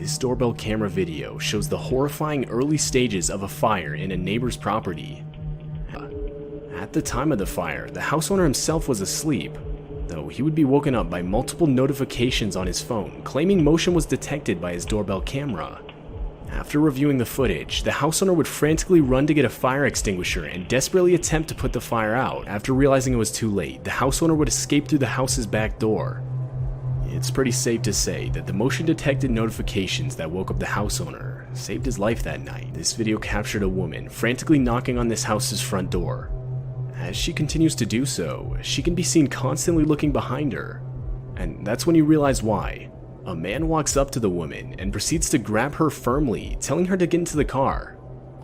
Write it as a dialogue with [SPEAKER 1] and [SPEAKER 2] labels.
[SPEAKER 1] This doorbell camera video shows the horrifying early stages of a fire in a neighbor's property. At the time of the fire, the house owner himself was asleep, though he would be woken up by multiple notifications on his phone claiming motion was detected by his doorbell camera. After reviewing the footage, the house owner would frantically run to get a fire extinguisher and desperately attempt to put the fire out. After realizing it was too late, the house owner would escape through the house's back door. It's pretty safe to say that the motion-detected notifications that woke up the house owner saved his life that night. This video captured a woman frantically knocking on this house's front door. As she continues to do so, she can be seen constantly looking behind her. And that's when you realize why. A man walks up to the woman and proceeds to grab her firmly, telling her to get into the car.